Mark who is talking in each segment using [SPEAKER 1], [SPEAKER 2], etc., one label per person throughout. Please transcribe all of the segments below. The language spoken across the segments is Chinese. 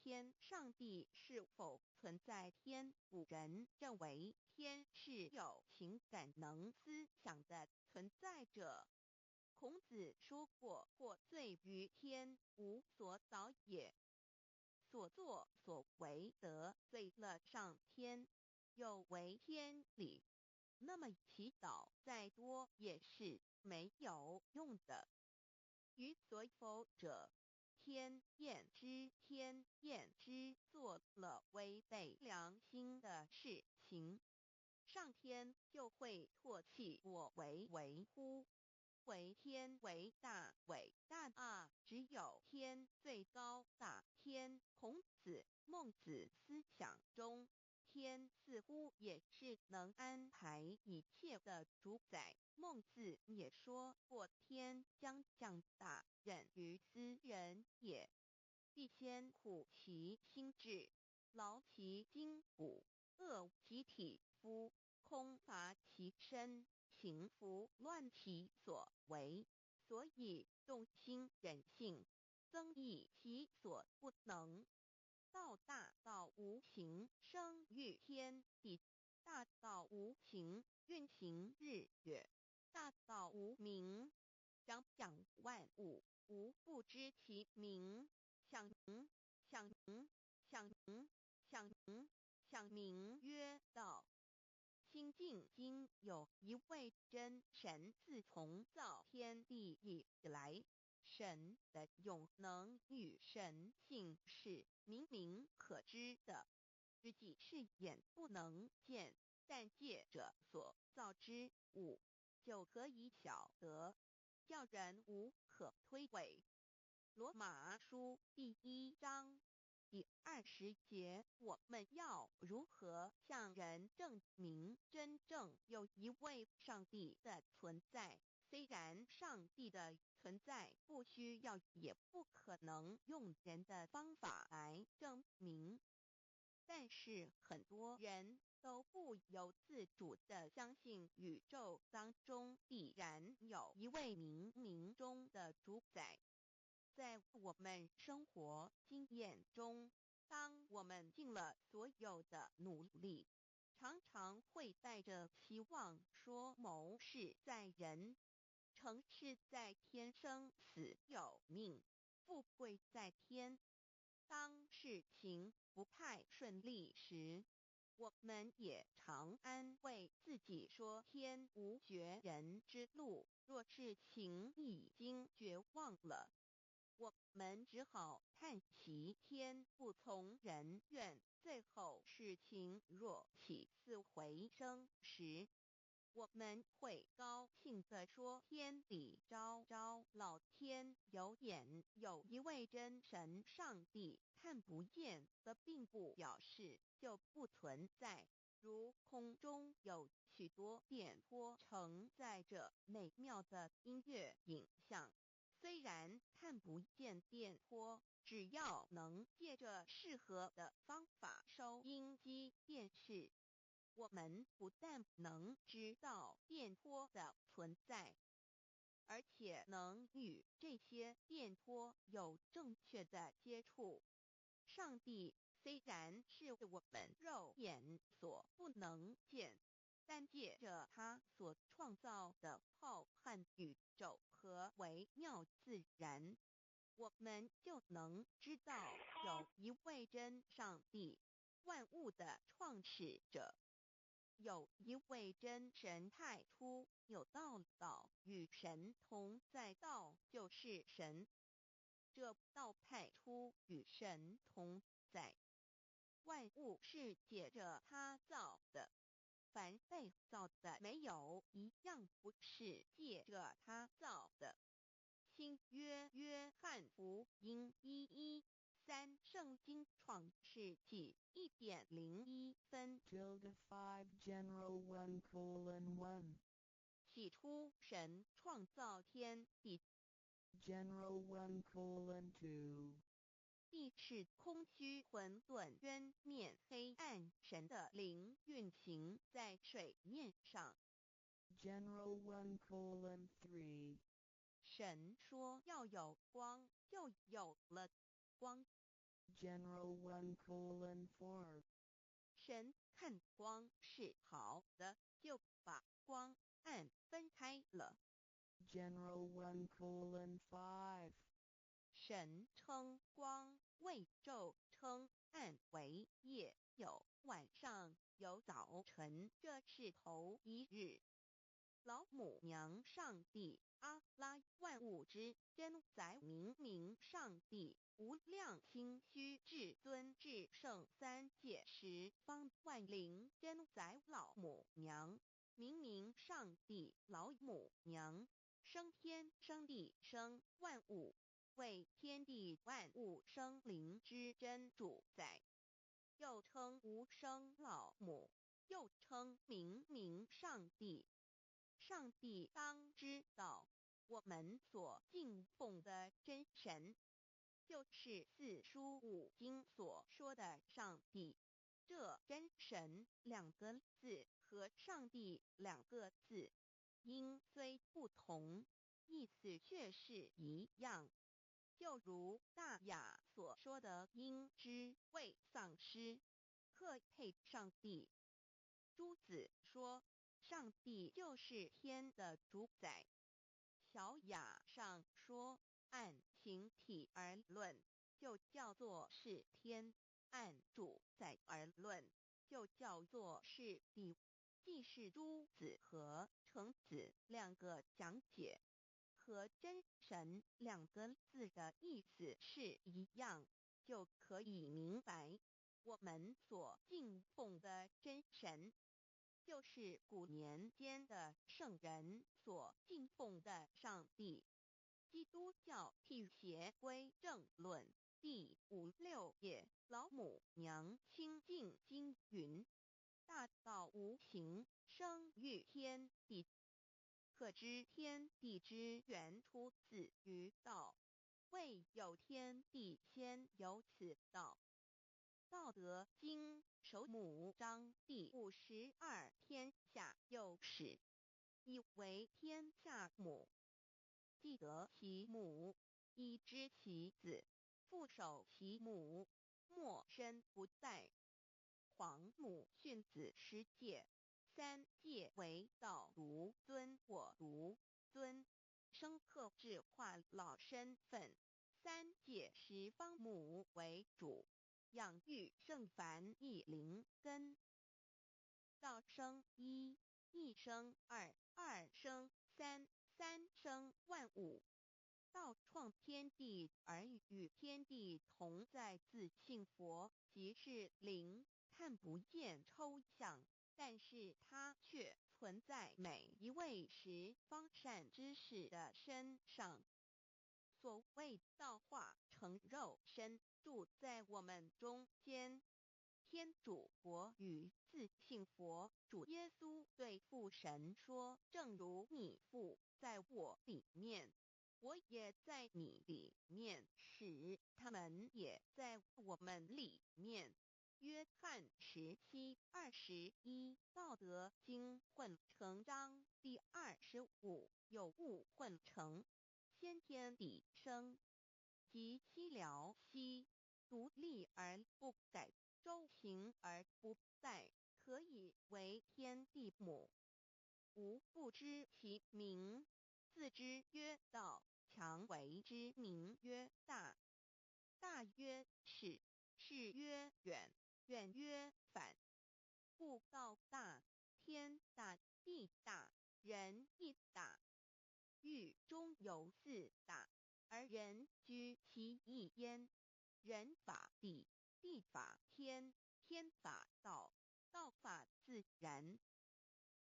[SPEAKER 1] 天上帝是否存在天，古人认为天是有情感能思想的存在者。孔子说过，或罪于天，无所导也。所作所为得罪了上天，有违天理，那么祈祷再多也是没有用的。予所否者，天厌之，做了违背良心的事情，上天就会唾弃我为乎？为天为大啊！只有天最高大天。孔子、孟子思想中，天似乎也是能安排一切的主宰。孟子也说过，天将降大任于斯人也，必先苦其心志，劳其筋骨，饿其体肤，空乏其身，行拂乱其所为，所以动心忍性，增益其所不能。道大道无形，生育天地；大道无形，运行日月；大道无名，掌讲万物，无不知其名。想名曰道。新晋经有一位真神，自从造天地以来，神的永能与神性是明明可知的，实际是眼不能见，但借着所造之物，就可以晓得，叫人无可推诿。罗马书第1章第20节，我们要如何向人证明真正有一位上帝的存在？虽然上帝的存在不需要也不可能用人的方法来证明，但是很多人都不由自主地相信宇宙当中必然有一位冥冥中的主宰。在我们生活经验中，当我们尽了所有的努力，常常会带着期望说谋事在人，成事在天，生死有命，富贵在天。当事情不太顺利时，我们也常安慰自己说天无绝人之路，若事情已经绝望了，我们只好叹息天不从人愿。最后事情若起死回生时，我们会高兴地说天理昭昭，老天有眼，有一位真神上帝，看不见的并不表示就不存在。如空中有许多电波承载着美妙的音乐影像，虽然看不见电波，只要能借着适合的方法收音机、电视，我们不但能知道电波的存在，而且能与这些电波有正确的接触。上帝虽然是我们肉眼所不能见，但借着他所创造的浩瀚宇宙和微妙自然，我们就能知道有一位真上帝，万物的创始者，有一位真神太初有道与神同在，道就是神，这道太初与神同在，万物是借着他造的，凡被造的没有一样不是借着他造的。新约约翰福音1:13，圣经创世纪1.01分
[SPEAKER 2] 5 general 1:1
[SPEAKER 1] 起初神创造天地，
[SPEAKER 2] general 1:2
[SPEAKER 1] 地是空虚混沌渊面黑暗，神的灵运行在水面上。
[SPEAKER 2] general 1:3
[SPEAKER 1] 神说要有光，就有了光。
[SPEAKER 2] General 1:4.
[SPEAKER 1] 神看光是好的，就把光暗分开了。
[SPEAKER 2] General 1:5.
[SPEAKER 1] 神称光为昼，称暗为夜，有晚上，有早晨，这是头一日。老母娘上帝阿拉万物之真宰明明上帝无量清虚至尊至圣三界十方万灵真宰老母娘明明上帝老母娘生天生地生万物，为天地万物生灵之真主宰，又称无生老母，又称明明上帝。上帝当知道，我们所敬奉的真神，就是四书五经所说的上帝。这真神两个字和上帝两个字，音虽不同，意思却是一样。就如大雅所说的音之谓丧失，可配上帝。朱子说，上帝就是天的主宰。小雅上说，按形体而论，就叫做是天；按主宰而论，就叫做是地。既是朱子和程子两个讲解，和真神两个字的意思是一样，就可以明白，我们所敬奉的真神，就是古年间的圣人所敬奉的上帝。基督教辟邪归正论第56页，老母娘清净经云：大道无形，生育天地，可知天地之源出自于道，未有天地，先有此道。道德经首母章第52，天下有始，以为天下母。既得其母，以知其子，父守其母，莫身不殆。皇母训子十戒，三戒为道如尊我如尊，生克制化老身份。三戒十方母为主，养育圣凡一灵根。道生一，一生二，二生三，三生万物。道创天地而与天地同在，自性佛，即是灵，看不见抽象，但是它却存在每一位十方善知识的身上。所谓道化成肉身，住在我们中间。天主佛与自性佛主耶稣对父神说，正如你父在我里面，我也在你里面，使他们也在我们里面。约翰17:21，道德经混成章第25，有物混成，先天地生，即西辽西，独立而不改，周行而不殆，可以为天地母。吾不知其名，自之曰道，强为之名曰大。大曰始，始曰远，远曰反。故道大，天大，地大，人亦大。狱中有四大，而人居其一焉。人法地，地法天，天法道，道法自然。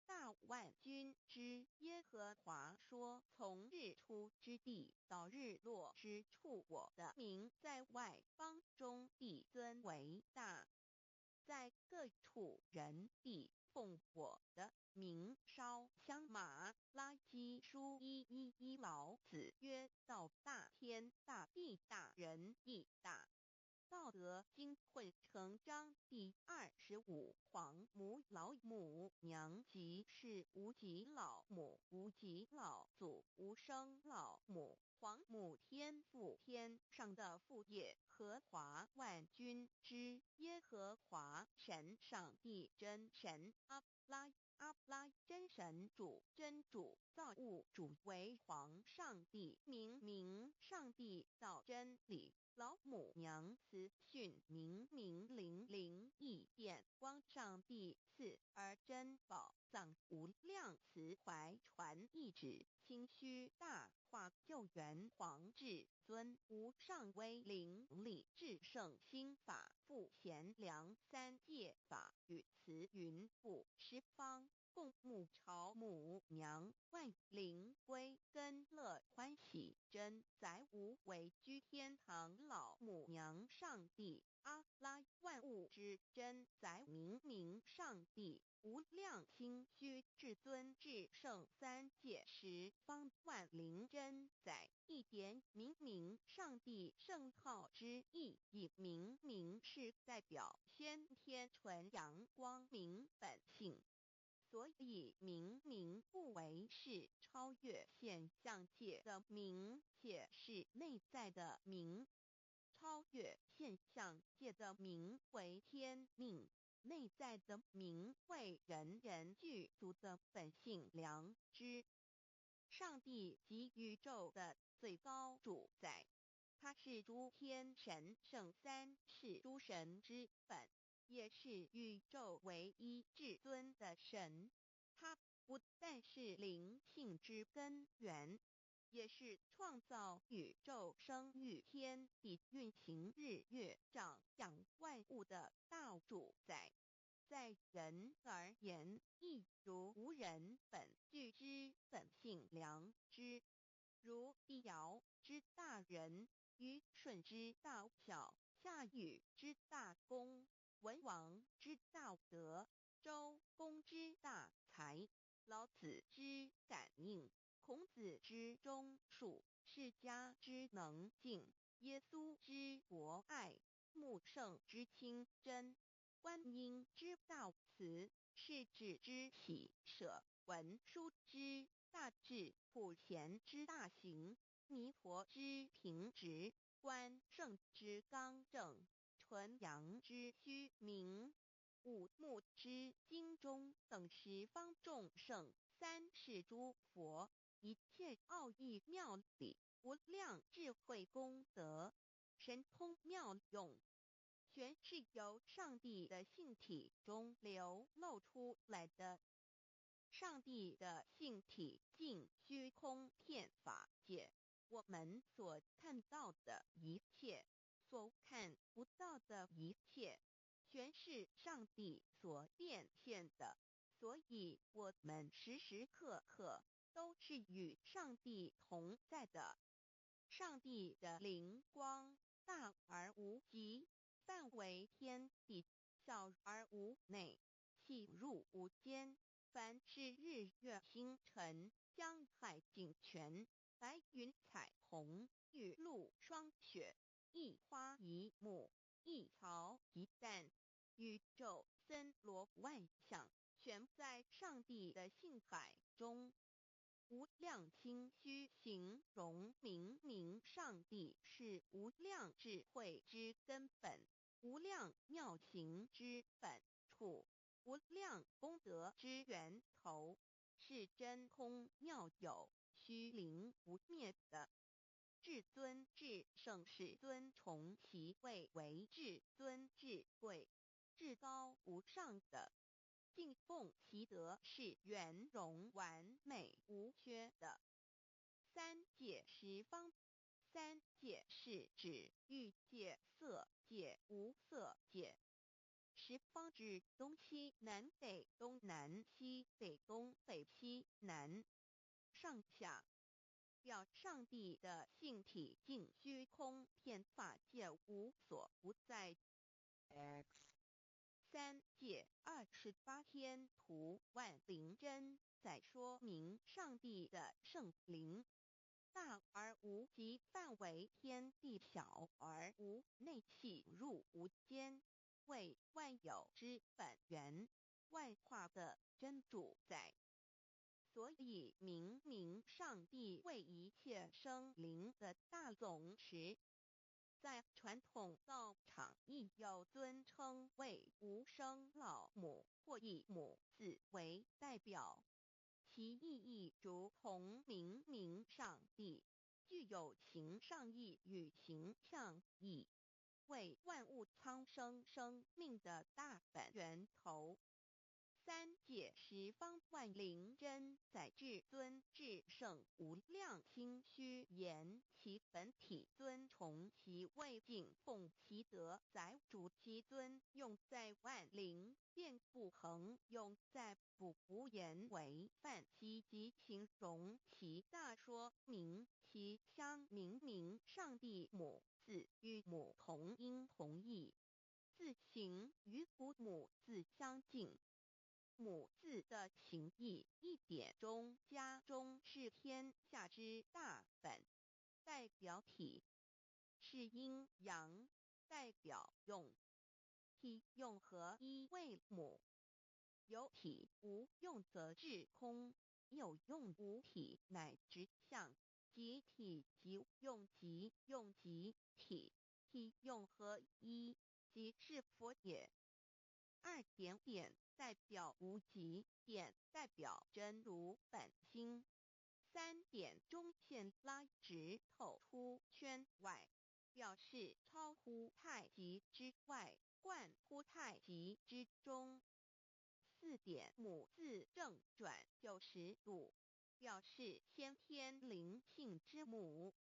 [SPEAKER 1] 大万军之耶和华说，从日出之地到日落之处，我的名在外邦中必尊为大。在各处人必奉我的名烧香。马拉基书1:1，老子曰：道大，天大，地大，人亦大。道道德经混成章第25黄母老母娘即是无极老母无极老祖无生老母黄母天父天上的父耶和华万军之耶和华神上帝真神阿拉真神主真主造物主为皇上帝明上帝道真理老母娘慈训明灵义电光上帝赐而真宝藏无量慈怀传意旨清虚大化救援皇至尊无上威灵力至圣心法复贤良三界法与慈云布十方共沐朝母娘万灵归根乐欢喜真载无为居天堂老母娘上帝阿拉万物之真载明上帝无量清虚至尊至圣三界十方万灵真载一点明上帝圣号之意以明是代表先天纯阳光明本性所以明不为是超越现象界的明且是内在的明超越现象界的明为天命内在的明为人人具足的本性良知上帝及宇宙的最高主宰他是诸天神圣三世诸神之本也是宇宙唯一至尊的神，他不但是灵性之根源，也是创造宇宙生育天地运行日月长养万物的大主宰。在人而言，亦如无人本具之本性良知，如帝尧之大仁，虞舜之大巧，夏禹之大功。文王之道德，周公之大才，老子之感应，孔子之忠恕，释迦之能静，耶稣之博爱，穆圣之清真，观音之道慈，世子之喜舍，文殊之大智，普贤之大行，弥陀之平直，关圣之刚正。纯阳之虚明，五目之精中等十方众圣，三世诸佛，一切奥义妙理，无量智慧功德，神通妙用，全是由上帝的性体中流露出来的。上帝的性体尽虚空遍法界，我们所看到的一切。所看不到的一切，全是上帝所变现的，所以我们时时刻刻都是与上帝同在的。上帝的灵光大而无极，范围天地，小而无内，细入无间。凡是日月星辰，江海井泉，白云彩虹，雨露霜雪。一花一木，一草一蛋，宇宙森罗万象，全在上帝的性海中。无量清虚形容明上帝是无量智慧之根本，无量妙行之本处，无量功德之源头，是真空妙有，虚灵不灭的。至尊至圣世尊崇其位为至尊至贵，至高无上的，敬奉其德是圆融完美无缺的。三界十方，三界是指欲界、色界、无色界。十方指东西南北东南西北东北西南上下。表上帝的性体尽虚空遍法界无所不在。
[SPEAKER 2] X
[SPEAKER 1] 三界28天图万灵真在说明上帝的圣灵。大而无极，范围天地小而无内气入无间，为万有之本源，万化的真主宰。所以明明上帝为一切生灵的大总持，在传统道场亦有尊称为无生老母或以母字为代表，其意义如同明明上帝具有形上义与形象义，为万物苍生生命的大本源头。三界十方万灵真在至尊至圣无量心虚言其本体尊崇其位敬奉其德载主其尊用在万灵便不恒用在不无言为范其及形容其大说明其相明明上帝母字与母同音同义，字形与父母字相近。母字的情义一点中家中是天下之大本，代表体是阴阳，代表用体用合一为母，有体无用则至空，有用无体乃直相，即体即用即用即体，体用合一即是佛也。二点点代表无极，点代表真如本心。三点中线拉直透出圈外，表示超乎太极之外，贯乎太极之中。四点母字正转90度，表示先天灵性之母。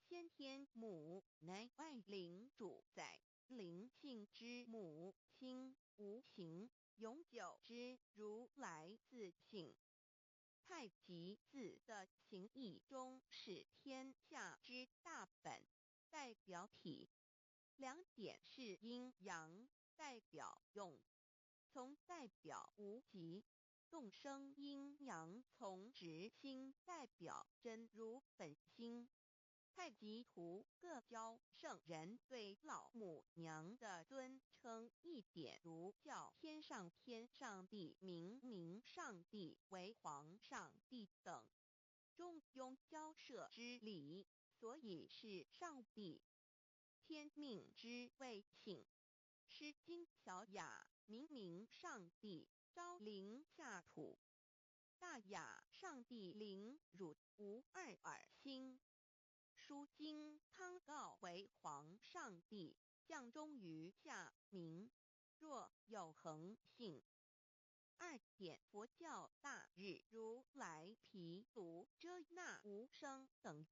[SPEAKER 1] 先天母乃万灵主宰，灵性之母亲无形永久之如来自性。太极字的形义中是天下之大本，代表体。两点是阴阳，代表用。从代表无极，动生阴阳从直心代表真如本心。太极图各教圣人对老母娘的尊称一点如叫天上天上帝明明上帝为皇上帝等，中庸交涉之理，所以是上帝。天命之谓请，诗经小雅明明上帝昭灵下土，大雅上帝灵汝无二耳心。书经汤告为皇上帝降中于下民，若有恒性。二点佛教大日如来毗卢遮那无生等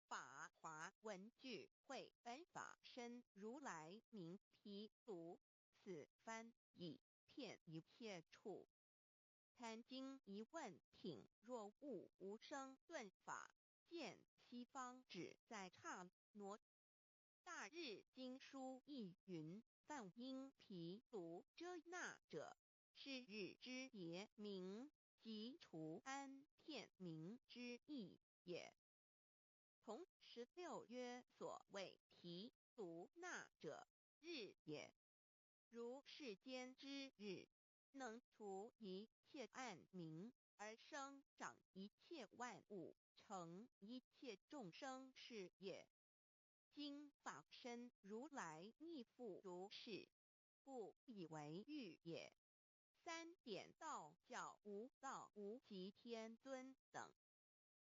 [SPEAKER 1] 法华文具会本法身如来名毗卢，此翻译片一切处。坛经一问品若悟无生顿法，见西方只在刹那。大日经书亦云：梵音毗卢遮那者，是日之别名，即除安片名之意也。同16曰所谓毗卢那者，日也。如世间之日，能除一切暗明，而生长一切万物，成一切众生是也。今法身如来亦复如是，故以为喻也。三点道教无道无极天尊等。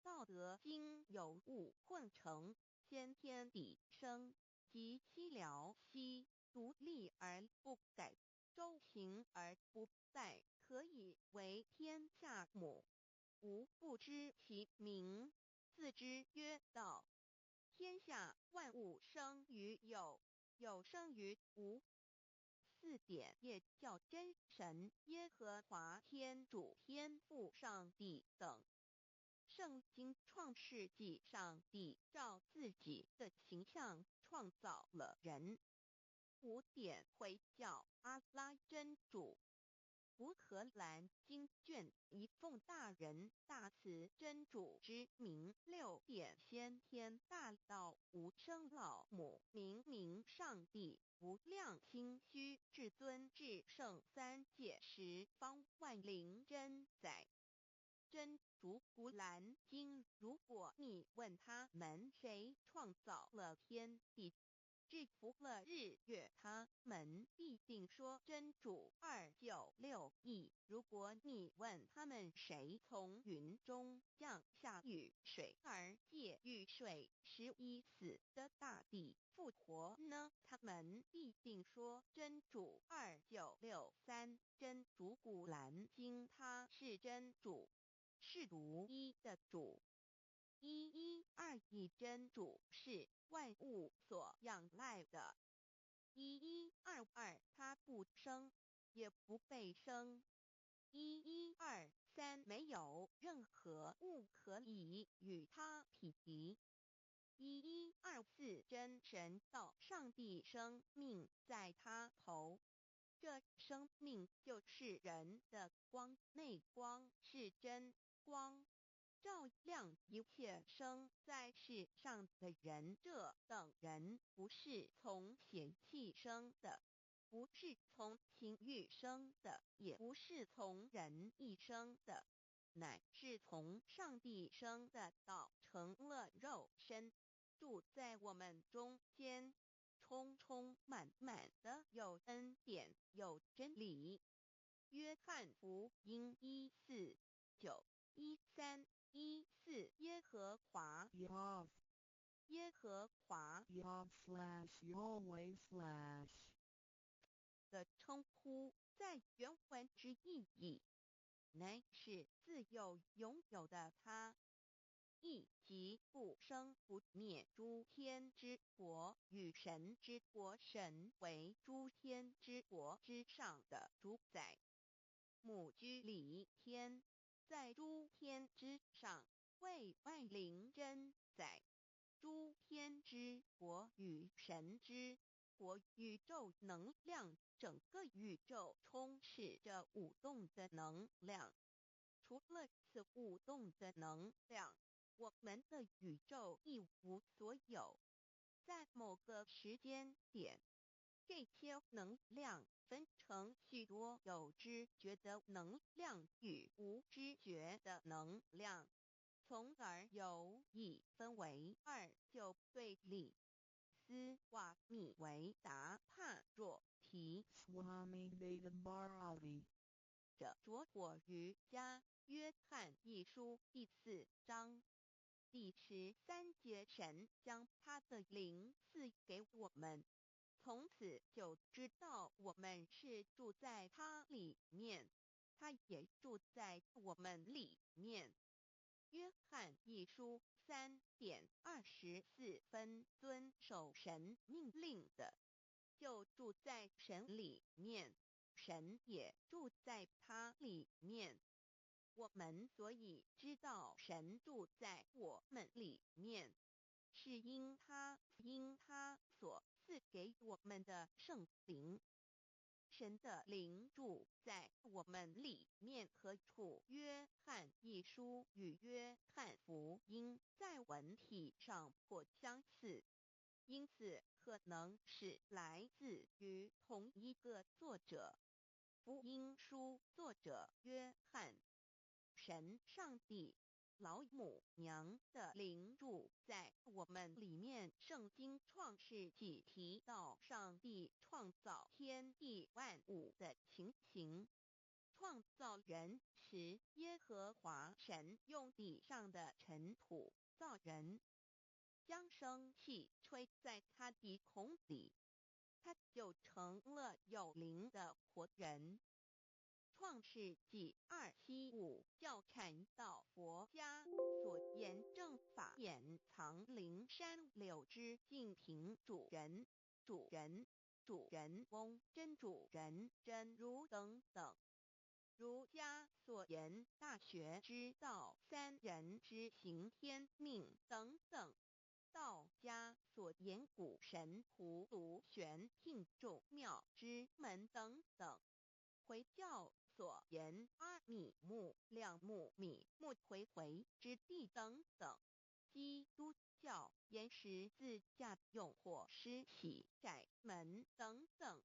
[SPEAKER 1] 道德经有物混成，先天地生，即七辽息，独立而不改，周行而不殆，可以为天下母。吾不知其名，自之曰道。天下万物生于有，有生于无。四点也叫真神耶和华天主天父上帝等。圣经创世纪上帝照自己的形象创造了人。五点会叫阿拉真主。福荷兰经卷一奉大人大慈真主之名6点先天大道无生老母明明上帝无量清虚至尊至圣三界十方万灵真载。真主古兰经，如果你问他们谁创造了天地，制服了日月，他们必定说真主296亿。如果你问他们谁从云中降下雨水而借雨水使已死的大地复活呢，他们必定说真主2963。真主古兰经，他是真主，是独一的主。112真主是万物所仰赖的。1122他不生，也不被生。1123没有任何物可以与他匹敌。1124真神道上帝生命在他头，这生命就是人的光，内光是真光，照亮一切生在世上的人。这等人不是从血气生的，不是从情欲生的，也不是从人意生的，乃是从上帝生的道成了肉身，住在我们中间，充充满满的有恩典有真理。约翰福音1491314耶和华
[SPEAKER 2] Yav
[SPEAKER 1] 耶和华
[SPEAKER 2] Yav/Yahweh/
[SPEAKER 1] 的称呼，在原文之意义，乃是自有拥有的他，亦即不生不灭诸天之国与神之国，神为诸天之国之上的主宰。母居里天，在诸天之上，为万灵真载。诸天之国与神之国，宇宙能量，整个宇宙充斥着舞动的能量。除了此舞动的能量，我们的宇宙一无所有。在某个时间点，这些能量分成许多有知觉的能量与无知觉的能量，从而有意分为2就对立。斯瓦米维达帕若提
[SPEAKER 2] Swami Vedabharati
[SPEAKER 1] 者着火于家约翰一书第4章第13节，神将他的灵赐给我们，从此就知道我们是住在他里面，他也住在我们里面。约翰一书3:24遵守神命令的，就住在神里面，神也住在他里面。我们所以知道神住在我们里面，是因他所赐给我们的圣灵。神的灵住在我们里面何处？约翰一书与约翰福音在文体上颇相似，因此可能是来自于同一个作者。福音书作者约翰，神上帝老母娘的灵住在我们里面。圣经创世纪提到上帝创造天地万物的情形。创造人时，耶和华神用地上的尘土造人，将生气吹在他鼻孔里，他就成了有灵的活人。创世纪275教阐到佛家所言正法掩藏灵山柳之净瓶主人、主人、主人翁、真主人、真如等等。儒家所言大学之道、三人之行天命等等。道家所言古神、葫芦旋、磬、咒、妙之门等等。回教所言阿米木、亮木、米木回回之地等等。基督教言十字架用或施洗窄门等等。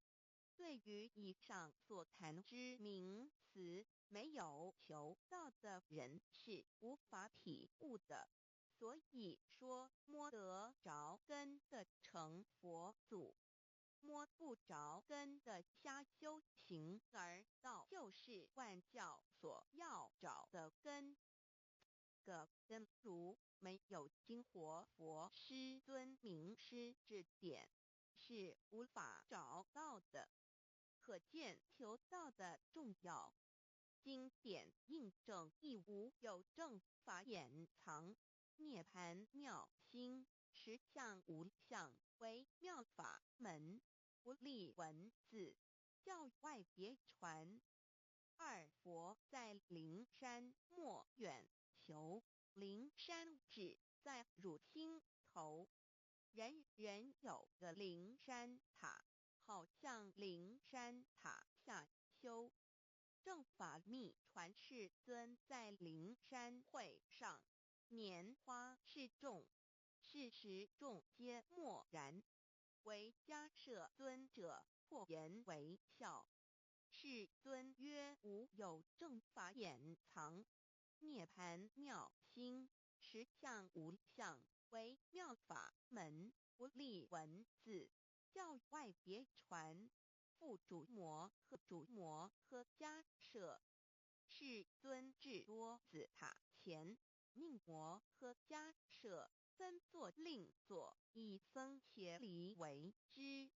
[SPEAKER 1] 对于以上所谈之名词，没有求道的人是无法体悟的。所以说摸得着根的成佛祖，摸不着根的瞎修行而道，就是万教所要找的根。个根如没有经活佛师尊名师指点，是无法找到的。可见求道的重要。经典印证亦无有正法掩藏，涅盘妙心，实相无相，为妙法门，不立文字，教外别传。二佛在灵山莫远求，灵山只在汝心头。人人有个灵山塔，好像灵山塔下修。正法密传世尊在灵山会上，拈花示众，是时众皆默然，唯迦摄尊者破颜为笑。世尊曰：无有正法掩藏，涅盘妙心，实相无相，为妙法门，不立文字，教外别传。复主摩诃迦摄，世尊至多子塔前，命摩诃迦摄分座另座，以僧伽梨为之。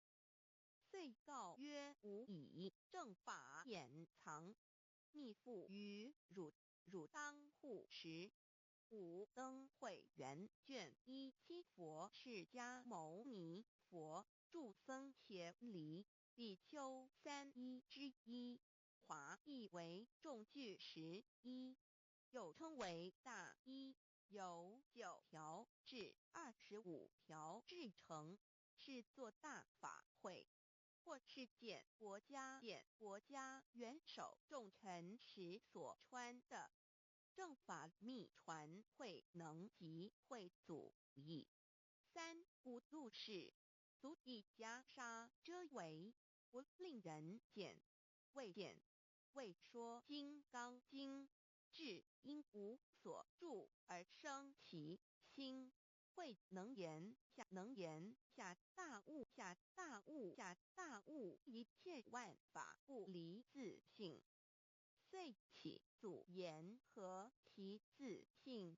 [SPEAKER 1] 遂告曰：吾以正法掩藏，密付于汝，汝当护持。五灯会元卷17佛释迦牟尼佛著僧伽梨比丘3之一，华译为众句11，又称为大一，由9条至25条制成，是作大法会。或是见国家元首众臣时所穿的。正法密传会能及会祖义。三无度世，足以袈裟遮围，不令人见。未说金刚经，至因无所住而生其心。会能言下大悟，一切万法不离自性。遂起祖言和其自性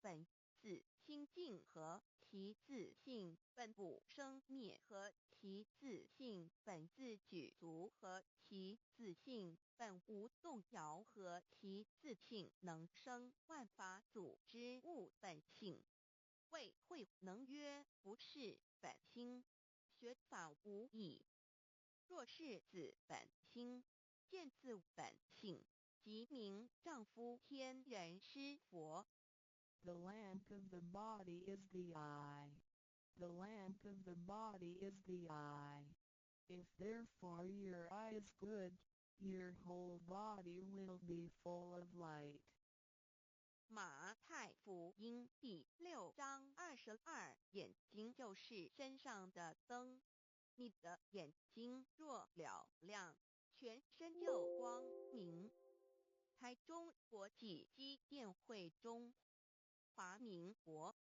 [SPEAKER 1] 本自清净和其自性本不生灭和其自性本自具足和其自性本无动摇和其自性能生万法组之物本性。谓慧能曰：不是本心，学法无益。若是自本心，见自本性，即名丈夫天人师佛。
[SPEAKER 2] The lamp of the body is the eye. The lamp of the body is the eye. If therefore your eye is good, your whole body will be full of light.
[SPEAKER 1] 马太福音第6章22，眼睛就是身上的灯。你的眼睛若了亮，全身就光明。台中国际机电会中华民国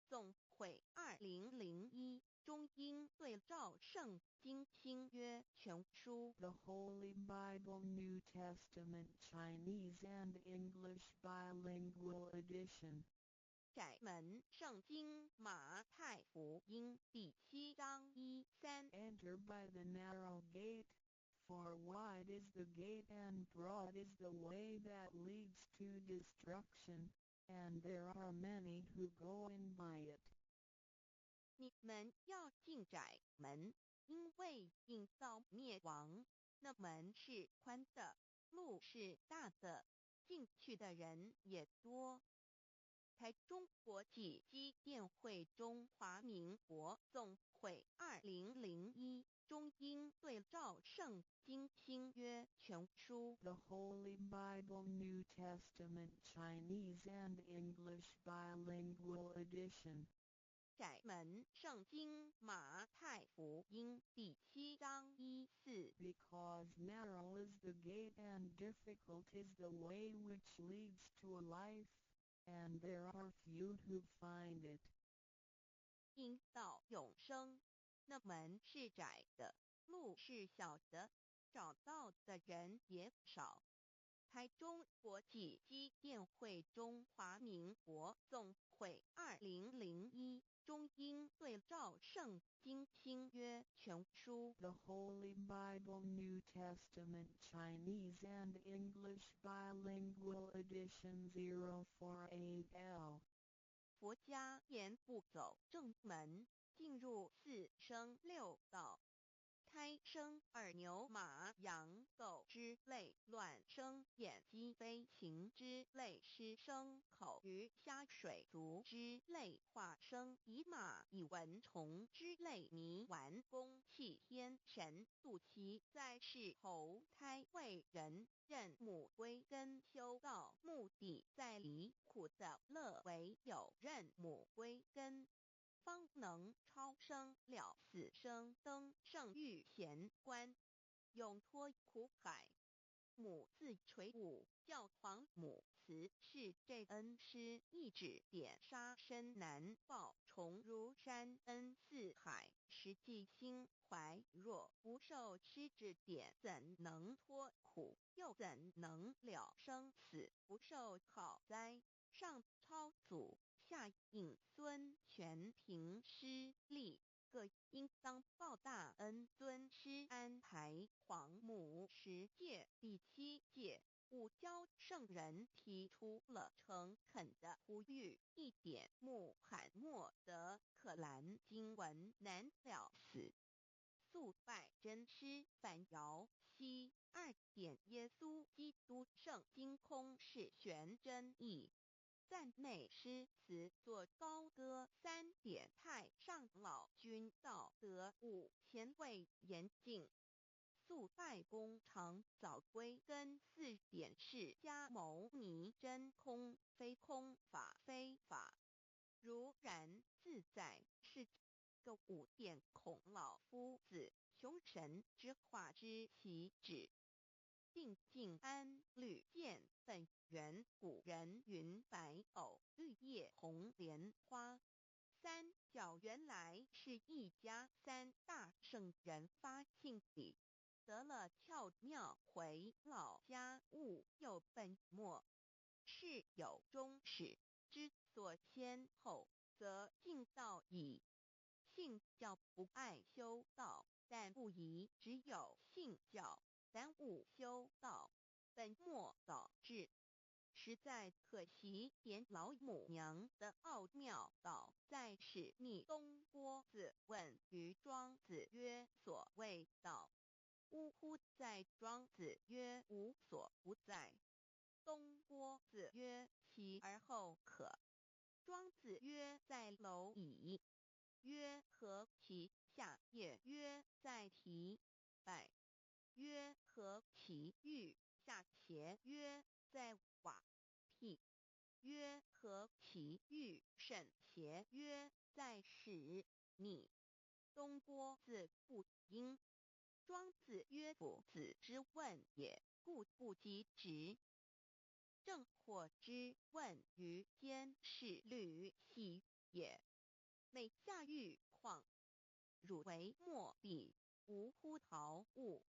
[SPEAKER 1] 总会2001中英对照圣经新约全书
[SPEAKER 2] The Holy Bible New Testament Chinese and English Bilingual Edition.
[SPEAKER 1] 窄门圣经马太福音第7章1-3。
[SPEAKER 2] Enter by the narrow gate, for wide is the gate and broad is the way that leads to destruction, and there are many who go in by it.
[SPEAKER 1] 你们要进窄门，因为引到灭亡。那门是宽的，路是大的，进去的人也多。台中国际机电会中华民国总会2001中英对照圣经新约全书
[SPEAKER 2] The Holy Bible New Testament Chinese and English Bilingual Edition.
[SPEAKER 1] 窄门圣经马太福音第7章14
[SPEAKER 2] Because narrow is the gate and difficult is the way which leads to life, and there are few who find it.
[SPEAKER 1] 因到永生，那门是窄的，路是小的，找到的人也少。台中国际机电会中华民国总会2001中英对照圣经新约全书
[SPEAKER 2] The Holy Bible New Testament Chinese and English Bilingual Edition 048L.
[SPEAKER 1] 佛家言不走正门，进入4生6道。胎生耳牛马羊狗之类，卵生眼鸡飞禽之类，湿生口鱼虾水族之类，化生以马以蚊虫之类，泥丸公气天神肚脐在世投胎为人，任母归根修道，目的在离苦的乐为有任母归根。方能超生了死生登圣域贤官，永脱苦海。母自垂武教皇母慈是这恩师，一指点杀身难报，重如山恩似海，实际心怀若不受师指点，怎能脱苦？又怎能了生死？不受好灾，上超祖，下应孙，全凭师力，各应当报大恩。尊师安排皇母10届，第7届武教圣人提出了诚恳的呼吁，一点穆罕默德可兰经文难了死。肃拜真师反摇西2点耶稣基督圣经空是玄真义。赞美诗词作高歌3点太上老君道德5前卫严谨。肃拜功常早归根4点释迦牟尼真空非空法非法，如然自在是个5点孔老夫子雄神之化之其旨。定静安律见本源古人云白藕绿叶红莲花。三角原来是一家3大圣人发信里，得了巧妙回老家务又本末，是有终始之所先后，则尽道矣。信教不爱修道，但不宜只有信教耽误修道，本末倒置，实在可惜。点老母娘的奥妙道在使逆东郭子问于庄子曰：所谓道，呜呼！在庄子曰：无所不在。东郭子曰：其而后可。庄子曰：在蝼蚁。曰：何其下？也曰：在蹄。百。曰：何其欲？下且曰：在瓦辟。曰：何其欲？甚且曰：在屎。逆。东郭子不应。庄子曰：夫子之问也，故不及直。正或之问于监视律系也。每下狱况，汝为末必无乎陶物。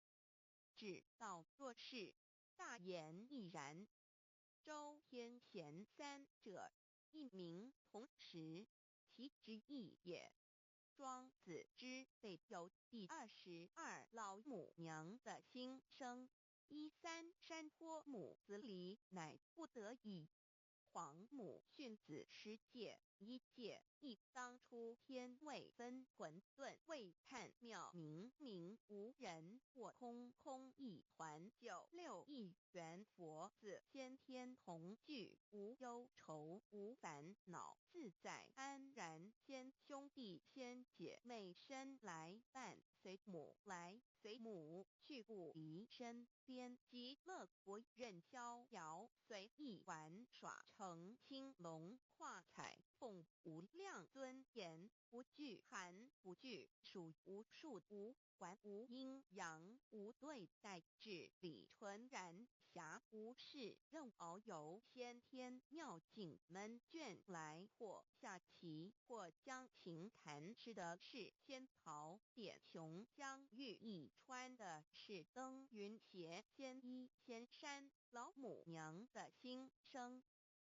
[SPEAKER 1] 只道若是，大言亦然。周天贤3者，一名同时，其之义也。庄子之备有第22老母娘的心声，依3山坡母子里，乃不得已。皇母训子10诫，1诫亦当初天未分混沌，未探妙明明无人，我空空一团，96亿元佛子先天同聚，无忧愁无烦恼，自在安然。先兄弟先姐妹生来伴随母来随母去，不离身边。极乐国任逍遥，随意玩耍，乘青龙跨彩凤，无量尊严，不惧寒不惧暑，无术无管无阴阳，无对待，至理纯然，暇无事任遨游。先天妙境门卷来，或下棋，或将琴弹，吃的是仙桃点琼浆玉一穿的是登云鞋，仙衣仙衫，老母娘的心声。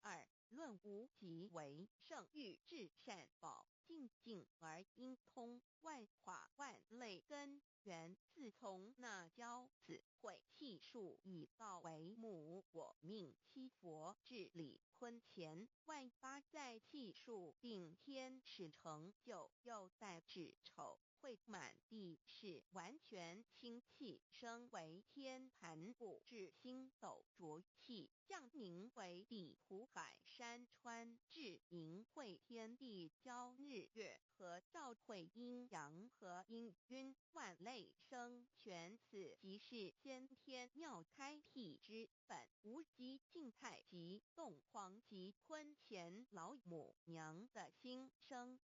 [SPEAKER 1] 2论无极为圣域，至善宝静静而应通，万法万类根源，自从那骄子会气数以道为母，我命七佛至理坤前，万八在气数并天使成就，又待至丑会满地是完全清气，升为天盘部，至星斗浊气，降凝为地土海山川，至盈会天地交日月和照会阴阳和阴晕，万类生全，此即是先天妙开辟之本，无极静态及动黄及坤乾老母娘的心声。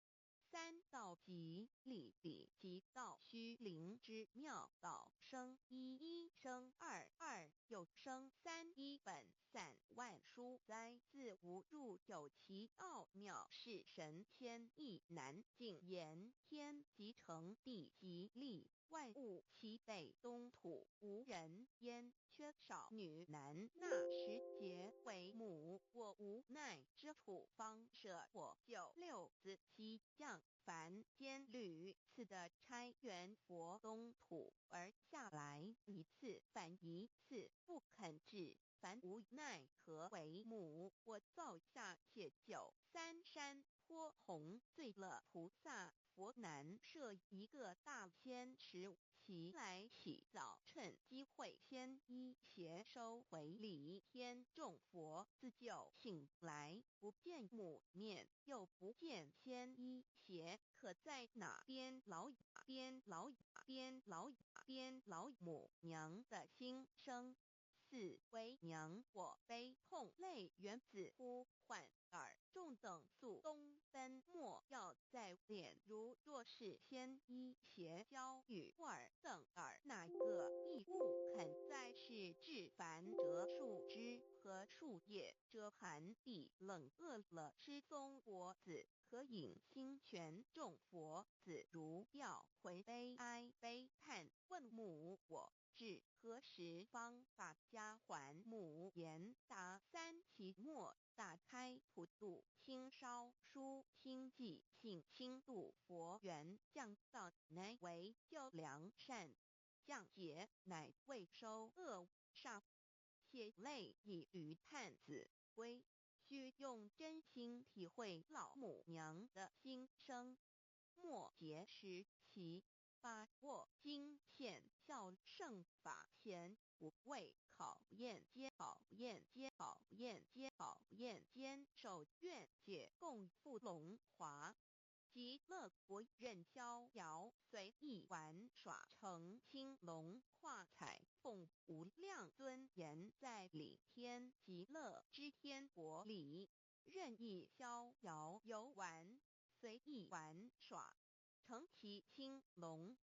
[SPEAKER 1] 3道即理理即道虚灵之妙道生一生二又生三，一本散万殊哉，自无入九其奥妙，是神天意难尽言。天即成，地即立，万物其北东土，无人焉，缺少女男，纳10节为母，我无奈之处，方舍我96子西降凡间屡次的差援佛东土而下来一次反一次，不肯至，凡无奈何为母，我造下且93山坡红最乐菩萨佛南设一个大仙池，其来洗澡，趁机会先一邪收回礼，天众佛自救醒来，不见母面，又不见先一邪，可在哪边老母娘的心声。4为娘我悲痛泪缘子呼唤耳众等速东奔，莫要再敛，如若是先一邪教与我等耳，哪个亦不肯再是至凡折树枝和树叶，遮寒地冷，饿了吃松果子，可饮清泉，众佛子如吊魂悲哀悲叹，问母我至何时方把家还母？言答3期末，打开普度清烧书清寂性清度佛缘，降道乃为救良善，降劫乃为收恶煞，血泪以于叹子归，须用真心体会老母娘的心声。末节时期，把握经现效圣法前，不畏考验坚守愿解，共赴龙华。极乐国任逍遥，随意玩耍，乘青龙跨彩凤，无量尊严，在理天极乐之天国里，任意逍遥游玩，随意玩耍，乘其青龙，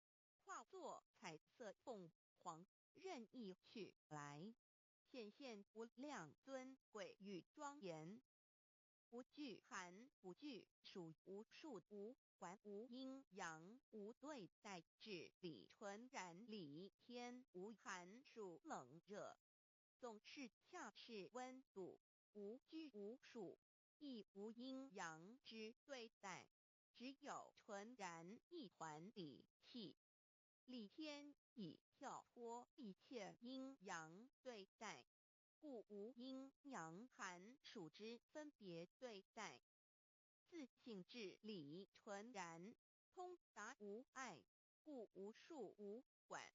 [SPEAKER 1] 化作彩色凤凰，任意去来，显现无量尊贵与庄严，不惧寒不惧暑，无术无管无阴阳，无对待，至理纯然，理天无寒暑冷热，总是恰是温度，无拘无束，亦无阴阳之对待，只有纯然一团理气。理天已跳脱一切阴阳对待，故无阴阳寒暑之分别对待。自性至理纯然，通达无碍，故无数无管，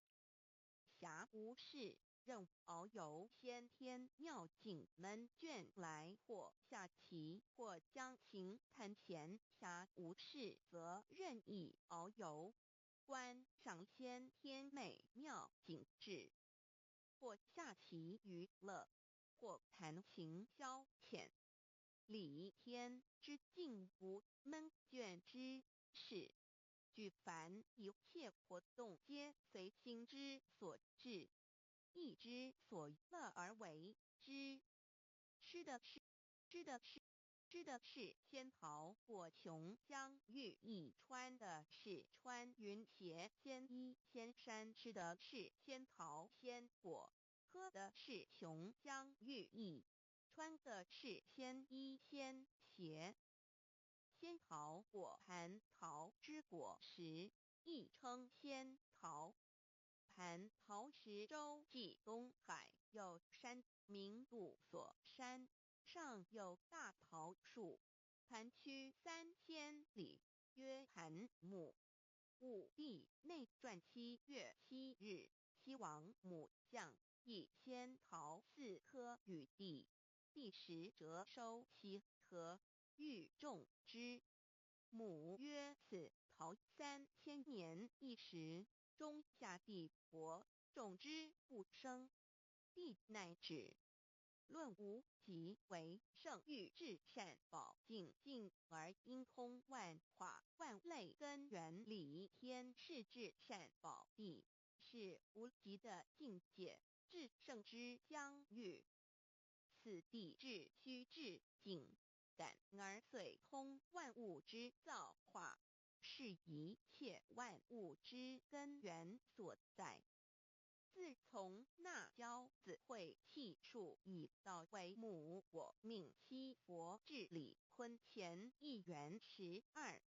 [SPEAKER 1] 暇无事，任遨游先天妙境门卷来，或下棋，或将琴弹弦，暇无事则任意遨游，观赏先天美妙景致，或下棋娱乐，或弹琴消遣。理天之境无闷倦之事，举凡一切活动皆随心之所至，意之所乐而为之。吃的是仙桃果琼浆玉液，穿的是穿云鞋仙衣仙衫，吃的是仙桃仙果，喝的是琼浆玉液，穿的是仙衣仙鞋。仙桃果蟠桃之果实，亦称仙桃。蟠桃实洲际东海有山，名杜所山，上有大桃树，盘曲3000里，曰盘木。武帝内传7月7日，西王母将以仙桃4颗与帝，帝时折收其核，欲种之。母曰：此桃3000年一时，中下地薄，种之不生。帝乃止。论无极为圣欲至善宝净净而应通万化万类根源理天是至善宝地，是无极的境界，至圣之疆域。此地至虚至静，感而遂通万物之造化，是一切万物之根源所在。自从那骄子会气数以道为母，我命七佛治理坤乾一元12，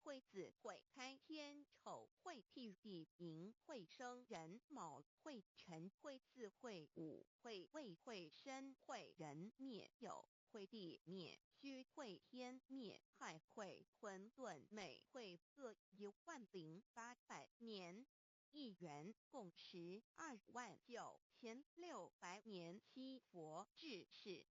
[SPEAKER 1] 会子会开天丑，会替地寅，会生人卯，会辰会巳，会午，会未，会申，会壬灭酉，会地灭戌，会天灭亥，会混沌昧，会各10800年。一元共129600年。七佛治世，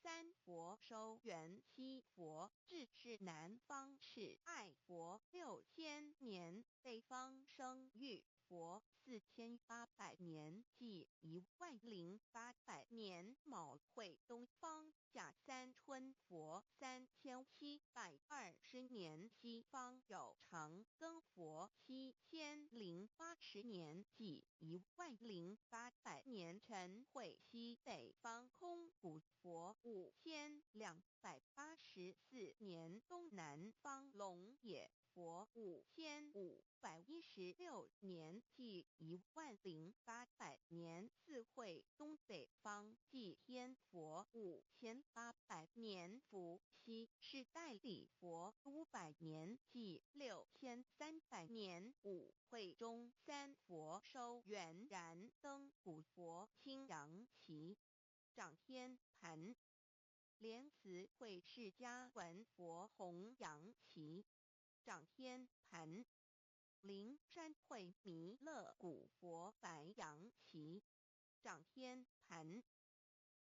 [SPEAKER 1] 三佛收元，七佛治世南方是爱佛6000年，北方生玉佛4800年，即10800年。卯会东方甲三春佛3720年，西方有长庚佛7080年，即10800年。辰会西北方空谷佛5284年，东南方龙野佛5516年，即10800年。四会东北方祭天佛5800年，伏羲是代理佛500年，即6300年。五会中三佛收元燃灯古佛青阳旗，掌天盘。莲慈会释迦文佛红阳旗，掌天盘。灵山会弥勒古佛白阳旗，掌天盘。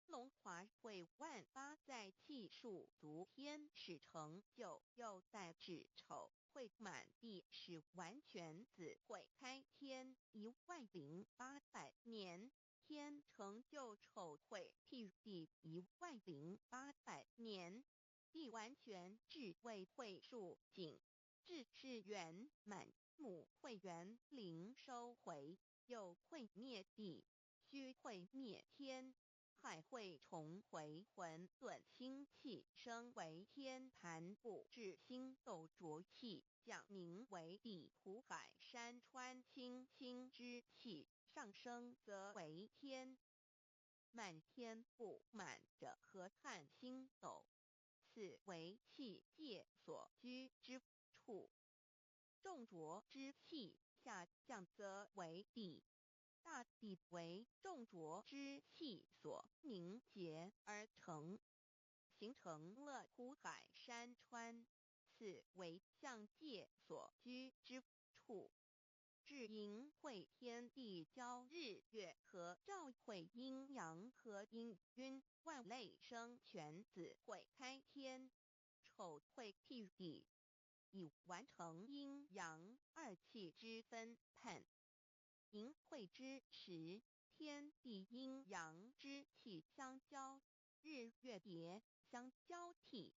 [SPEAKER 1] 龙华会万八在气数足天使成就，又代指丑会满地是完全子会开天10800年，天成就丑会替地10800年，地完全至为会数尽，至是圆满。母会元灵收回，又会灭地，戌会灭天，亥会重回混沌清气，生为天盘部，至星斗浊气，降名为地土海山川清清之气，上升则为天。满天不满者河汉星斗，此为气界所居之处。重浊之气下降则为地，大地为重浊之气所凝结而成，形成了湖海山川，此为象界所居之处。至阴会天地交日月和照会阴阳和阴晕万类生全子会开天，丑会地地，以完成阴阳二气之分判。寅会之时，天地阴阳之气相交，日月叠相交替，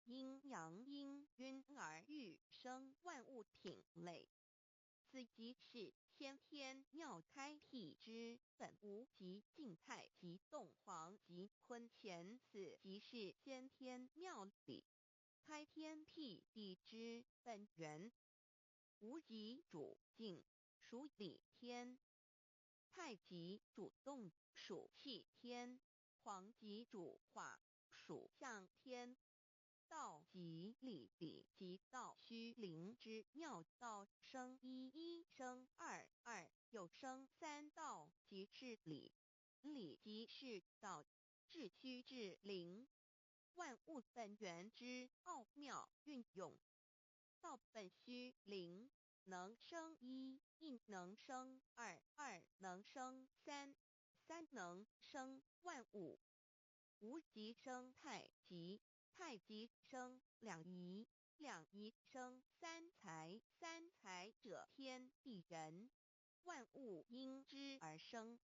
[SPEAKER 1] 阴阳阴晕而育生万物品类。此即是先天妙开辟之本无极静态及动黄及坤乾，此即是先天妙理开天辟地之本源。无极主静，属理天；太极主动，属气天；黄极主化，属象天。道即理即道虚灵之妙道，生一，一生二，二又生三，道即是理，理即是道，至虚至灵，万物本源之奥妙运用。道本虚灵，能生一，一能生二，二能生三，三能生万物。无极生太极，太极生两仪，两仪生三才，三才者天地人，万物因之而生，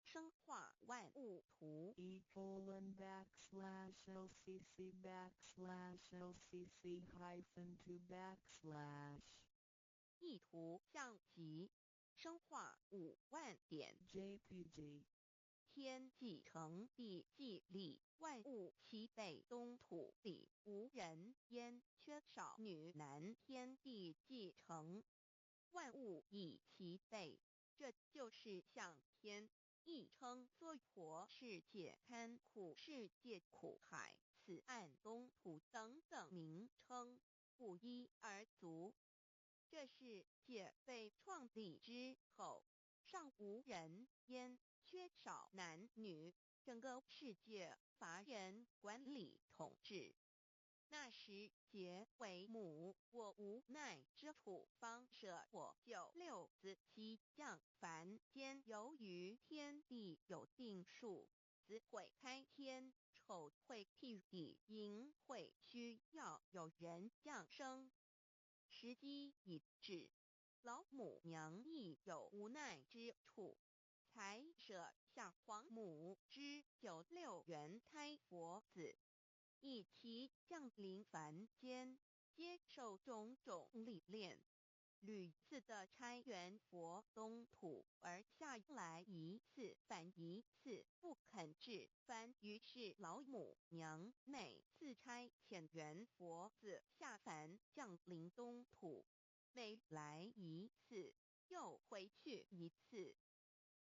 [SPEAKER 1] 生化万物图。
[SPEAKER 2] e://LCC_LCC-2
[SPEAKER 1] 意图象棋，生化5万点。
[SPEAKER 2] JPG
[SPEAKER 1] 天既成地既立，万物齐备，东土里无人焉，缺少女男，天地既成，万物以齐备，这就是象天。亦称娑婆世界、堪苦世界、苦海、此岸、东土等等名称，不一而足。这世界被创立之后，尚无人焉，缺少男女，整个世界乏人管理统治。那时桀为母，我无奈之处，方舍我救六子七将。凡间由于天地有定数，子会开天，丑会辟地，寅会需要有人降生。时机已至，老母娘亦有无奈之处，才舍下皇母之96元胎佛子，以其降临凡间，接受种种历练，屡次的差元佛东土，而下来一次反一次不肯至凡，于是老母娘每次差遣元佛子下凡降临东土，每来一次又回去一次，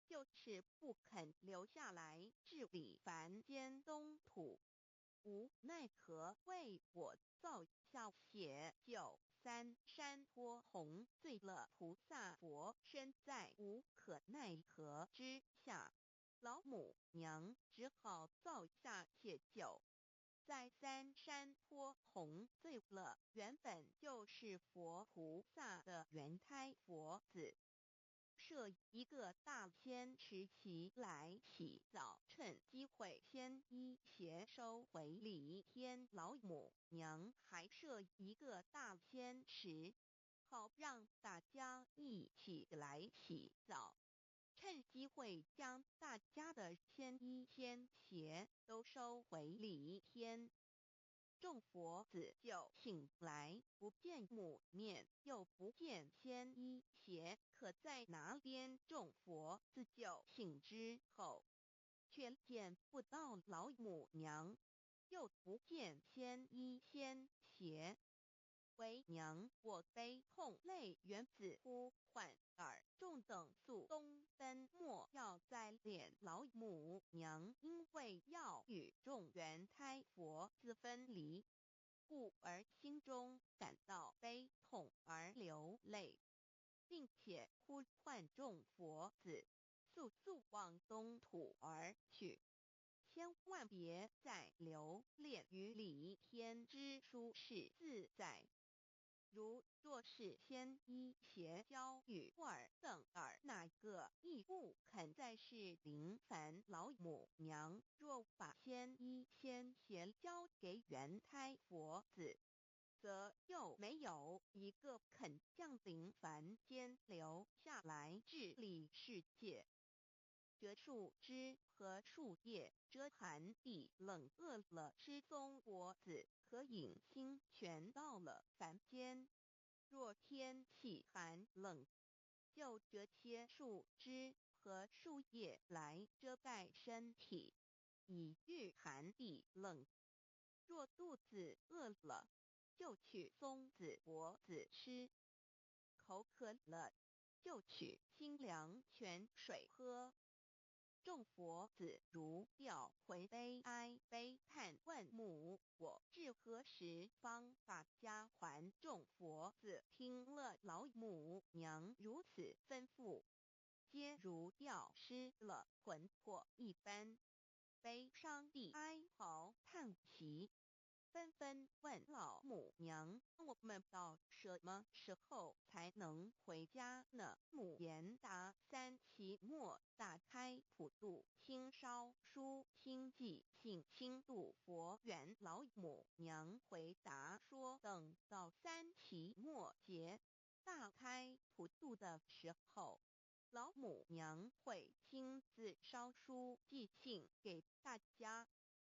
[SPEAKER 1] 就是不肯留下来治理凡间东土。无奈何，为我造下血救三山托洪罪了菩萨佛，身在无可奈何之下，老母娘只好造下解救。在三山托洪罪了原本就是佛菩萨的原胎佛子，设一个大仙池起来洗澡，趁机会先一邪收回礼天。老母娘还设一个大仙池，好让大家一起来洗澡，趁机会将大家的仙衣仙鞋都收回礼天。众佛子就醒来，不见母面，又不见仙衣鞋，可在哪边？众佛子就醒之后，却见不到老母娘，又不见仙衣仙鞋。为娘我悲痛泪源自呼唤耳，众等速东奔，莫要再敛老母娘，因为要与众元胎佛子分离，故而心中感到悲痛而流泪，并且呼唤众佛子速速往东土而去，千万别再留恋于李天之书是自在。如若是牵一邪交与尔等儿哪个亦不肯再是林凡老母娘，若把牵一牵邪交给元胎佛子，则又没有一个肯降临凡间留下来治理世界。这树枝和树叶遮寒地冷，饿了失踪脖子，可隐心全到了凡间。若天气寒冷，就折些树枝和树叶来遮盖身体，以御寒地冷。若肚子饿了，就取松子脖子吃；口渴了，就取清凉泉水喝。众佛子如调回悲哀悲叹，问母我至何时方把家还？众佛子听了老母娘如此吩咐，皆如吊失了魂魄一般，悲伤地哀嚎叹息，纷纷问老母娘：我们到什么时候才能回家呢？母言答：三期末打开普度清烧书清寂信清度佛缘。老母娘回答说：等到三期末节大开普度的时候，老母娘会亲自烧书寄信给大家，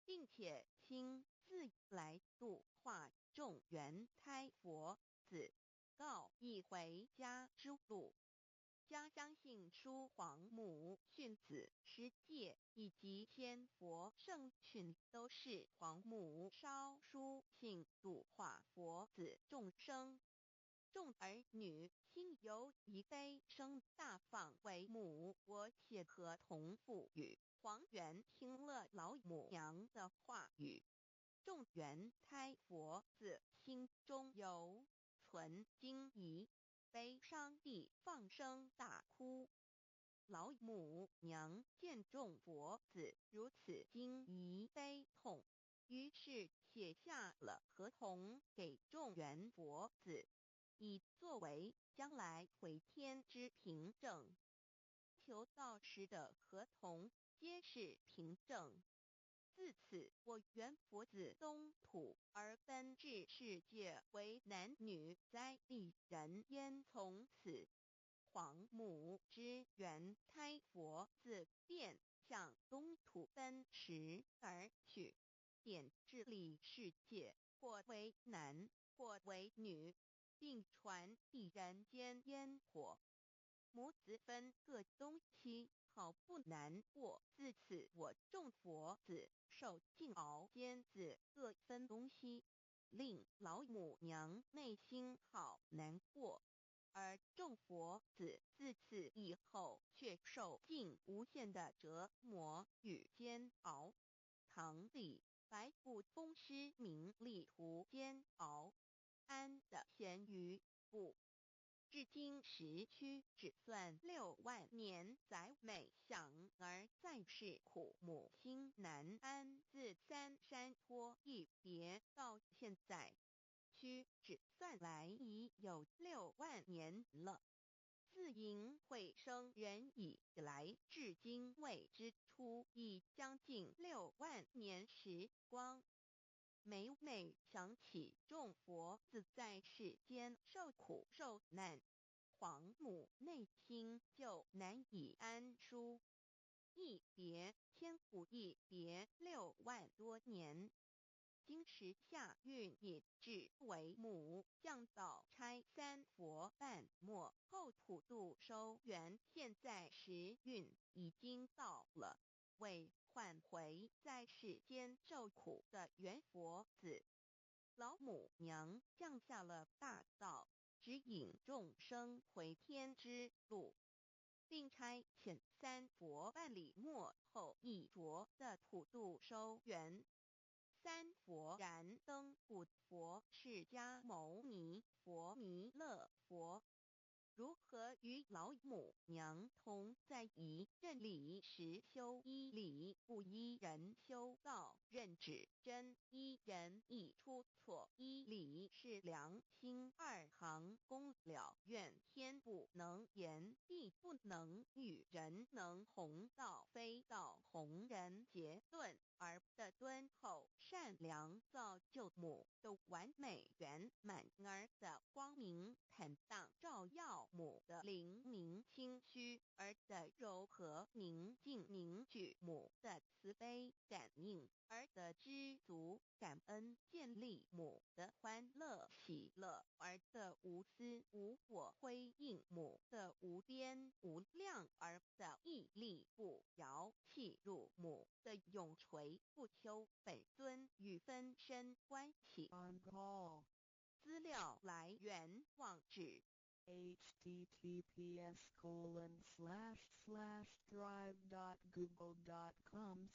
[SPEAKER 1] 并且亲自来度化众元胎佛子，告一回家之路。家相信书皇母训子师戒以及仙佛圣训，都是皇母烧书信度化佛子众生。众儿女心有一悲生大放为母，我且合同赋予。皇元听了老母娘的话语，众元胎佛子心中有存惊疑，悲伤地放声大哭。老母娘见众佛子如此惊疑悲痛，于是写下了合同给众元佛子，以作为将来回天之凭证。求道时的合同皆是凭证。自此，我元佛子东土而奔至世界为男女在地人焉。从此，皇母之元胎佛子便向东土奔驰而去，点治理世界，或为男，或为女，并传递人间烟火。母子分各东西，好不难过。自此，我众佛子受尽熬煎子各分东西，令老母娘内心好难过。而众佛子自此以后却受尽无限的折磨与煎熬。唐李白骨风湿名利图煎熬，安的咸鱼不。至今时区只算6万年，载每想而在世苦，母心难安。自三山坡一别到现在，屈指算来已有6万年了。自寅会生人以来，至今未知出，已将近6万年时光。每每想起众佛子在世间受苦受难，皇母内心就难以安舒。一别千古，一别6万多年。今时夏运也至为母降道差三佛半末后普度收圆，现在时运已经到了，为换回在世间受苦的元佛子，老母娘降下了大道，指引众生回天之路，并差遣三佛办理末后一着的普度收圆。三佛燃灯古佛释迦牟尼佛弥勒佛，如何和与老母娘同在一任理时修一理，不依人修道，任指真一人一出错，一理是良心，二行公了愿天不能言，地不能语，人能弘道，非道弘人。结论而的敦厚善良造就母的完美圆满，儿的光明坦荡照耀母的灵明清虚，儿的柔和宁静凝聚母的慈悲感应，儿的知足感恩建立母的欢乐喜乐，儿的无私无我辉映母的无边无量，儿的屹立不摇弃入母的永垂不朽本尊与分身关系。
[SPEAKER 2] On call.
[SPEAKER 1] 资料来源网址
[SPEAKER 2] https://drive.google.com/